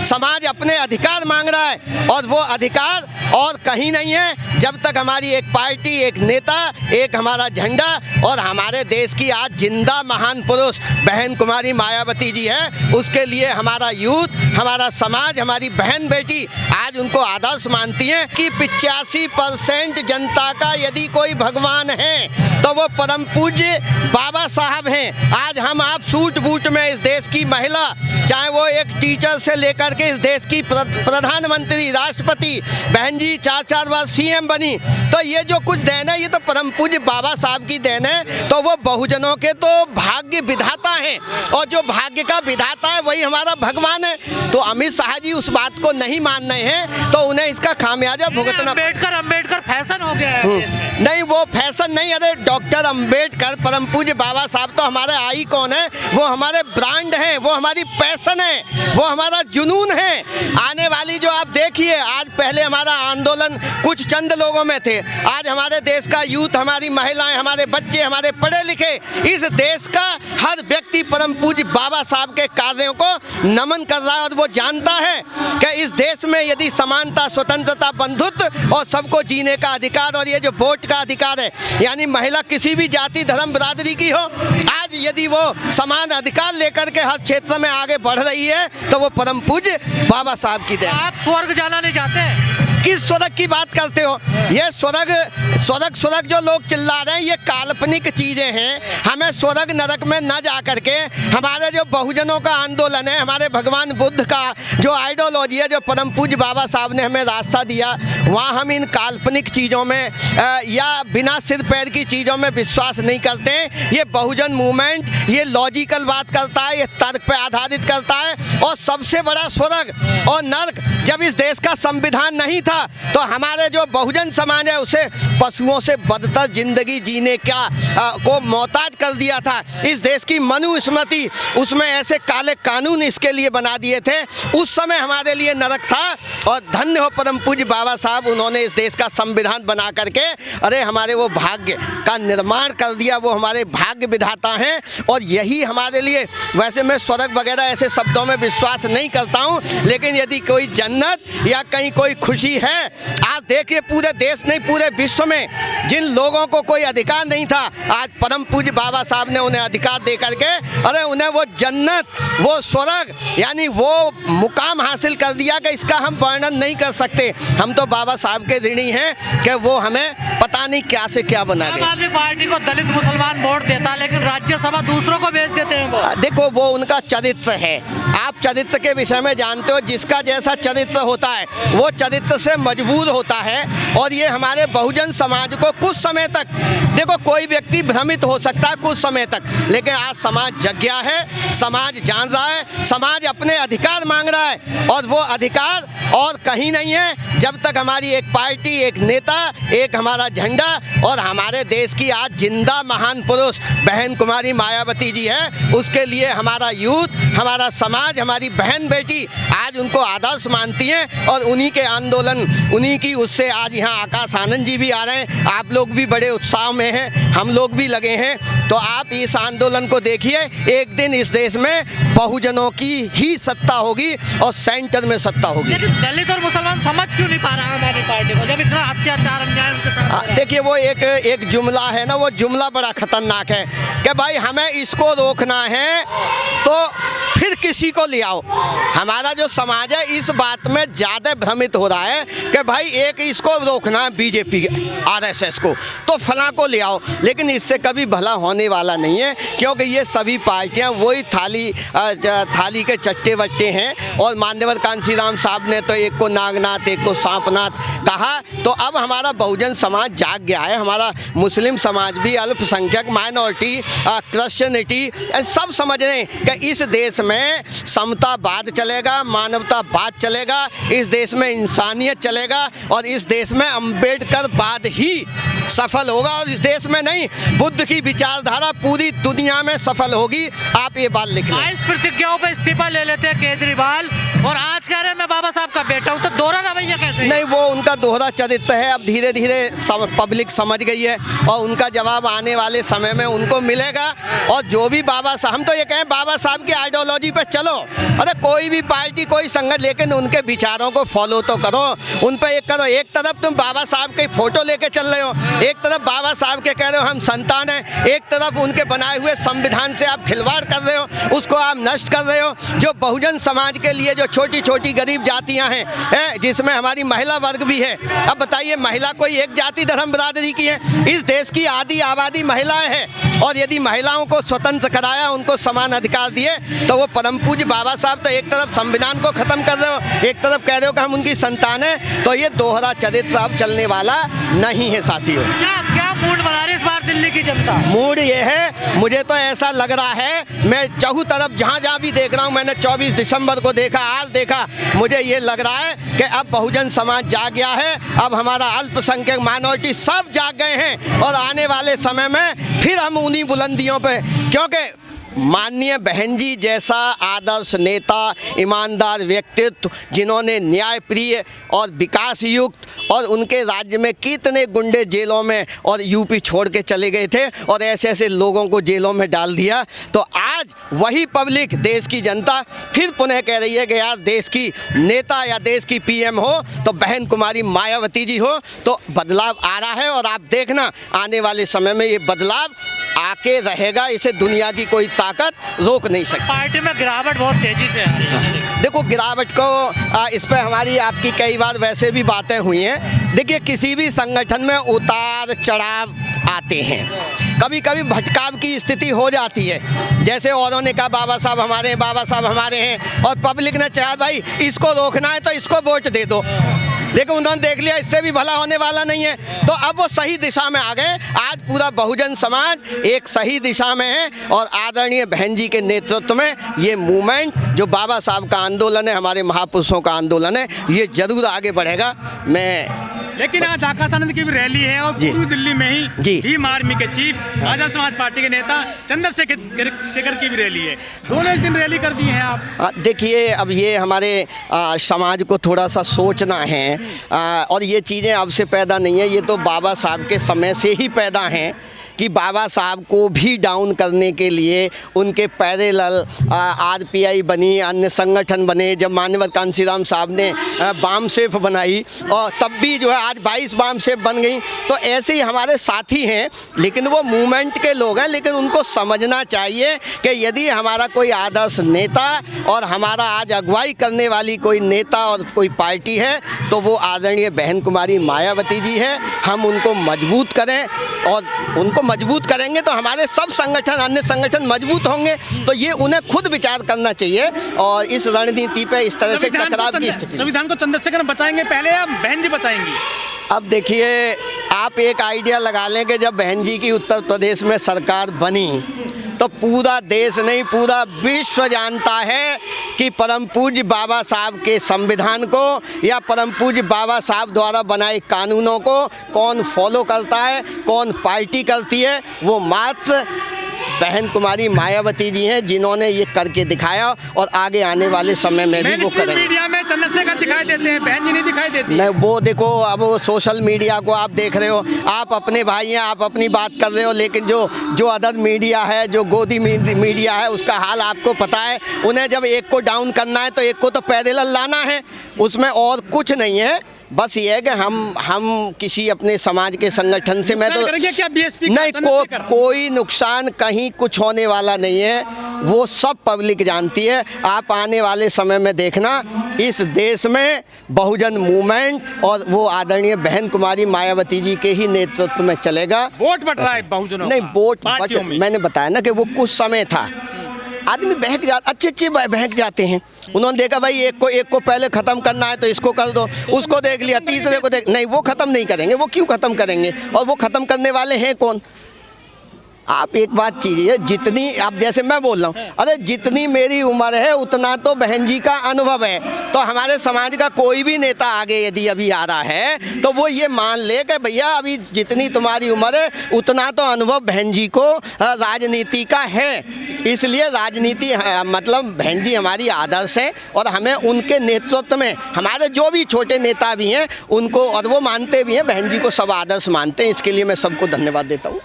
समाज अपने अधिकार मांग रहा है और वो अधिकार और कहीं नहीं है जब तक हमारी एक पार्टी, एक नेता, एक हमारा झंडा और हमारे देश की आज जिंदा महान पुरुष बहन कुमारी मायावती जी है। उसके लिए हमारा यूथ, हमारा समाज, हमारी बहन बेटी आज उनको आदर्श मानती हैं कि 85% जनता का यदि कोई भगवान है तो वो परम पूज्य बाबा साहब हैं। आज हम आप सूट बूट में इस देश की महिला, चाहे वो एक टीचर से लेकर के इस देश की प्रधानमंत्री, राष्ट्रपति, बहन जी 4-4 बार सीएम बनी, तो ये जो कुछ देन है ये तो परम पूज्य बाबा साहब की देन है। तो वो बहुजनों के तो भाग्य विधाता हैं और जो भाग्य का विधाता है वही हमारा भगवान है। तो अमित शाह जी उस बात को नहीं मान रहे हैं तो उन्हें इसका खामियाजा भुगतना। अंबेडकर फैशन हो गया है। नहीं, वो फैशन नहीं, अरे डॉक्टर अंबेडकर परम पूज्य बाबा साहब तो हमारे आई कौन है, वो हमारे ब्रांड हैं, वो हमारी पैशन है, वो हमारा जुनून है। आने वाली जो आप देखिए, आज पहले हमारा आंदोलन कुछ चंद लोगों में थे, आज हमारे देश का यूथ, हमारी महिलाएं, हमारे बच्चे, हमारे पढ़े लिखे, इस देश का हर व्यक्ति परम पूज्य बाबा साहब के कार्यों को नमन कर रहा है और वो जानता है कि इस देश में यदि समानता, स्वतंत्रता, बंधुत्व और सबको जीने का अधिकार और ये जो वोट का अधिकार है, यानी महिला किसी भी जाति, धर्म, बिरादरी की हो, आज यदि वो समान अधिकार लेकर के हर क्षेत्र में आगे बढ़ रही है तो वो परम पूज्य बाबा साहब की देन। आप स्वर्ग जाना नहीं चाहते? किस स्वर्ग की बात करते हो? ये स्वर्ग जो लोग चिल्ला रहे हैं ये काल्पनिक चीजें हैं। हमें स्वर्ग नरक में न जा करके हमारे जो बहुजनों का आंदोलन है, हमारे भगवान बुद्ध का जो आइडियोलॉजी है, जो परम पूज्य बाबा साहब ने हमें रास्ता दिया, वहाँ हम इन काल्पनिक चीज़ों में या बिना सिर पैर की चीज़ों में विश्वास नहीं करते। ये बहुजन मूवमेंट ये लॉजिकल बात करता है, ये तर्क पे आधारित करता है। और सबसे बड़ा स्वर्ग और नर्क जब इस देश का संविधान नहीं था तो हमारे जो बहुजन समाज है उसे पशुओं से बदतर जिंदगी जीने का को मोहताज कर दिया था। इस देश की मनुस्मृति उसमें ऐसे काले कानून इसके लिए बना दिए थे, उस समय हमारे लिए नरक था। और धन्य हो परम पूज्य बाबा साहब, उन्होंने इस देश का संविधान बना करके अरे हमारे वो भाग्य का निर्माण कर दिया, वो हमारे भाग्य विधाता हैं। और यही हमारे लिए, वैसे मैं स्वर्ग वगैरह ऐसे शब्दों में विश्वास नहीं करता हूँ, लेकिन यदि कोई जन्नत या कहीं कोई खुशी है, आज देखिए पूरे देश नहीं पूरे विश्व में जिन लोगों को कोई अधिकार नहीं था, आज परम पूज्य बाबा साहब ने उन्हें अधिकार दे करके अरे उन्हें वो जन्नत, वो स्वर्ग, यानी वो मुकाम हासिल कर दिया कि इसका हम वर्णन नहीं कर सकते। हम तो बाबा साहब के ऋणी हैं कि वो हमें पता नहीं क्या से क्या बना गए। आम आदमी पार्टी को दलित मुसलमान वोट देता है लेकिन राज्यसभा दूसरों को भेज देते हैं वो। देखो वो उनका चरित्र है, आप चरित्र के विषय में जानते हो, जिसका जैसा चरित्र होता है वो चरित्र से मजबूर होता है। और ये हमारे बहुजन समाज को कुछ समय तक, देखो कोई व्यक्ति भ्रमित हो सकता है कुछ समय तक, लेकिन आज समाज जग गया है, समाज जान रहा है, समाज अपने अधिकार मांग रहा है और वो अधिकार और कहीं नहीं है जब तक हमारी एक पार्टी, एक नेता, एक हमारा झंडा और हमारे देश की आज जिंदा महान पुरुष बहन कुमारी मायावती जी है। उसके लिए हमारा यूथ, हमारा समाज, हमारी बहन बेटी आज उनको आदर्श मानती हैं और उन्हीं के आंदोलन, उन्हीं की उससे आज यहाँ आकाश आनंद जी भी आ रहे हैं, आप लोग भी बड़े उत्साह में हैं, हम लोग भी लगे हैं। तो आप इस आंदोलन को देखिए, एक दिन इस देश में बहुजनों की ही सत्ता होगी और सेंटर में सत्ता होगी। लेकिन दलित और मुसलमान समझ क्यों नहीं पा रहा हमारी पार्टी को जब इतना अत्याचार अन्याय उनके साथ? देखिए वो एक जुमला है ना, वो जुमला बड़ा खतरनाक है कि भाई हमें इसको रोकना है तो फिर किसी को ले आओ। हमारा जो समाज है इस बात में ज़्यादा भ्रमित हो रहा है कि भाई एक इसको रोकना है बीजेपी आरएसएस को तो फलां को ले आओ, लेकिन इससे कभी भला होने वाला नहीं है क्योंकि ये सभी पार्टियां वही थाली के चट्टे वट्टे हैं। और मान्यवर कांशीराम साहब ने तो एक को नागनाथ एक को सांपनाथ कहा। तो अब हमारा बहुजन समाज जाग गया है, हमारा मुस्लिम समाज भी, अल्पसंख्यक, माइनॉरिटी, क्रिश्चियनिटी सब समझ रहे हैं कि इस देश में समतावाद चलेगा, मानवतावाद चलेगा, इस देश में इंसानियत चलेगा और इस देश में अम्बेडकरवाद ही सफल होगा। और इस देश में नहीं, बुद्ध की विचारधारा पूरी दुनिया में सफल होगी। आप ये बात लिख लें। इस प्रतिज्ञाओं पर इस्तीफा ले लेते हैं केजरीवाल और आज कह रहे हैं मैं बाबा साहब का बेटा हूँ, तो दोहरा रवैया कैसे? से? नहीं, वो उनका दोहरा चरित्र है। अब धीरे धीरे पब्लिक समझ गई है और उनका जवाब आने वाले समय में उनको मिलेगा। और जो भी बाबा साहब, हम तो ये कहें बाबा साहब की आइडियोलॉजी पे चलो। अरे कोई भी पार्टी, कोई संगठन, लेकिन उनके विचारों को फॉलो तो करो, उन पर एक करो। एक तरफ तुम बाबा साहब के फोटो लेके चल रहे हो, एक तरफ बाबा साहब के कह रहे हो हम संतान हैं, एक तरफ उनके बनाए हुए संविधान से आप खिलवाड़ कर रहे हो, उसको आप नष्ट कर रहे हो। जो बहुजन समाज के लिए जो छोटी छोटी गरीब जातियां हैं, जिसमें हमारी महिला वर्ग भी है। अब बताइए, महिला कोई एक जाति धर्म बरादरी की है? इस देश की आधी आबादी महिलाएं हैं। और यदि महिलाओं को स्वतंत्र कराया, उनको समान अधिकार दिए, तो वो परम पूज्य बाबा साहब तो एक तरफ संविधान को खत्म कर रहे हो, एक तरफ कह रहे हो कि हम उनकी संतान हैं। तो ये दोहरा चरित्र अब चलने वाला नहीं है साथियों। क्या मूड बना रही है इस बार दिल्ली की जनता? मूड ये है, मुझे तो ऐसा लग रहा है, मैं चहु तरफ जहाँ भी देख रहा हूँ, मैंने 24 दिसंबर को देखा, आज देखा, मुझे ये लग रहा है कि अब बहुजन समाज जाग गया है। अब हमारा अल्पसंख्यक माइनॉरिटी सब जाग गए हैं और आने वाले समय में फिर हम उन्हीं बुलंदियों पे, क्योंकि माननीय बहन जी जैसा आदर्श नेता, ईमानदार व्यक्तित्व, जिन्होंने न्यायप्रिय और विकास युक्त, और उनके राज्य में कितने गुंडे जेलों में और यूपी छोड़ के चले गए थे और ऐसे ऐसे लोगों को जेलों में डाल दिया। तो आज वही पब्लिक, देश की जनता फिर पुनः कह रही है कि यार देश की नेता या देश की पीएम हो तो बहन कुमारी मायावती जी हो। तो बदलाव आ रहा है और आप देखना आने वाले समय में ये बदलाव आके रहेगा, इसे दुनिया की कोई ताकत रोक नहीं सकती। पार्टी में गिरावट बहुत तेजी से आ रही है। देखो, गिरावट को इस पर हमारी आपकी कई बार वैसे भी बातें हुई हैं। देखिए, किसी भी संगठन में उतार चढ़ाव आते हैं, कभी कभी भटकाव की स्थिति हो जाती है। जैसे औरों ने कहा बाबा साहब हमारे हैं, बाबा साहब हमारे हैं, और पब्लिक ने चाहा भाई इसको रोकना है तो इसको वोट दे दो, लेकिन उन्होंने देख लिया इससे भी भला होने वाला नहीं है, तो अब वो सही दिशा में आ गए। आज पूरा बहुजन समाज एक सही दिशा में है और आदरणीय बहन जी के नेतृत्व में ये मूवमेंट, जो बाबा साहब का आंदोलन है, हमारे महापुरुषों का आंदोलन है, ये जरूर आगे बढ़ेगा। लेकिन आज आकाश आनंद की भी रैली है और पूरी दिल्ली में ही भीम आर्मी के चीफ, आजाद समाज पार्टी के नेता चंद्रशेखर की भी रैली है। दोनों एक दिन रैली कर दी है आप। देखिए, अब ये हमारे समाज को थोड़ा सा सोचना है, और ये चीज़ें अब से पैदा नहीं है, ये तो बाबा साहब के समय से ही पैदा हैं कि बाबा साहब को भी डाउन करने के लिए उनके पैरेलल आरपीआई बनी, अन्य संगठन बने। जब मान्यवर कांशीराम साहब ने बाम सेफ बनाई और तब भी जो है आज 22 बाम सेफ बन गई। तो ऐसे ही हमारे साथी हैं, लेकिन वो मूवमेंट के लोग हैं। लेकिन उनको समझना चाहिए कि यदि हमारा कोई आदर्श नेता और हमारा आज अगुवाई करने वाली कोई नेता और कोई पार्टी है तो वो आदरणीय बहन कुमारी मायावती जी है। हम उनको मजबूत करें, और उनको मजबूत करेंगे तो हमारे सब संगठन, अन्य संगठन मजबूत होंगे। तो ये उन्हें खुद विचार करना चाहिए और इस रणनीति पे इस तरह से टकराव की स्थिति। संविधान को चंद्रशेखर बचाएंगे पहले या बहन जी बचाएंगी? अब देखिए, आप एक आइडिया लगा लें कि जब बहन जी की उत्तर प्रदेश में सरकार बनी तो पूरा देश नहीं, पूरा विश्व जानता है कि परम पूज्य बाबा साहब के संविधान को या परम पूज्य बाबा साहब द्वारा बनाए कानूनों को कौन फॉलो करता है, कौन पार्टी करती है। वो मात्र बहन कुमारी मायावती जी हैं, जिन्होंने ये करके दिखाया और आगे आने वाले समय में भी वो करेंगे। मीडिया में चंद्रशेखर दिखाई देते हैं, बहन जी नहीं दिखाई देती। नहीं, वो देखो, अब वो सोशल मीडिया को आप देख रहे हो, आप अपने भाई हैं, आप अपनी बात कर रहे हो, लेकिन जो अदर मीडिया है, जो गोदी मीडिया है, उसका हाल आपको पता है। उन्हें जब एक को डाउन करना है तो एक को तो पैरेलल लाना है, उसमें और कुछ नहीं है। बस ये है कि हम किसी अपने समाज के संगठन से, मैं तो क्या बीएसपी नहीं, कोई नुकसान कहीं कुछ होने वाला नहीं है, वो सब पब्लिक जानती है। आप आने वाले समय में देखना, इस देश में बहुजन मूवमेंट और वो आदरणीय बहन कुमारी मायावती जी के ही नेतृत्व में चलेगा। वोट बट रहा है बहुजनों नहीं, वोट मैंने बताया ना कि वो कुछ समय था, आदमी बहक जाते, अच्छे बहक जाते हैं। उन्होंने देखा भाई एक को पहले ख़त्म करना है तो इसको कर दो, उसको देख लिया, तीसरे को देख, नहीं वो ख़त्म नहीं करेंगे। वो क्यों ख़त्म करेंगे? और वो ख़त्म करने वाले हैं कौन? आप एक बात कीजिए, जितनी आप, जैसे मैं बोल रहा हूँ, अरे जितनी मेरी उम्र है उतना तो बहन जी का अनुभव है। तो हमारे समाज का कोई भी नेता आगे यदि अभी आ रहा है तो वो ये मान ले कि भैया अभी जितनी तुम्हारी उम्र है उतना तो अनुभव बहन जी को राजनीति का है। इसलिए राजनीति मतलब बहन जी हमारी आदर्श है और हमें उनके नेतृत्व में हमारे जो भी छोटे नेता भी हैं उनको और वो मानते भी हैं, बहन जी को सब आदर्श मानते हैं। इसके लिए मैं सबको धन्यवाद देता हूँ।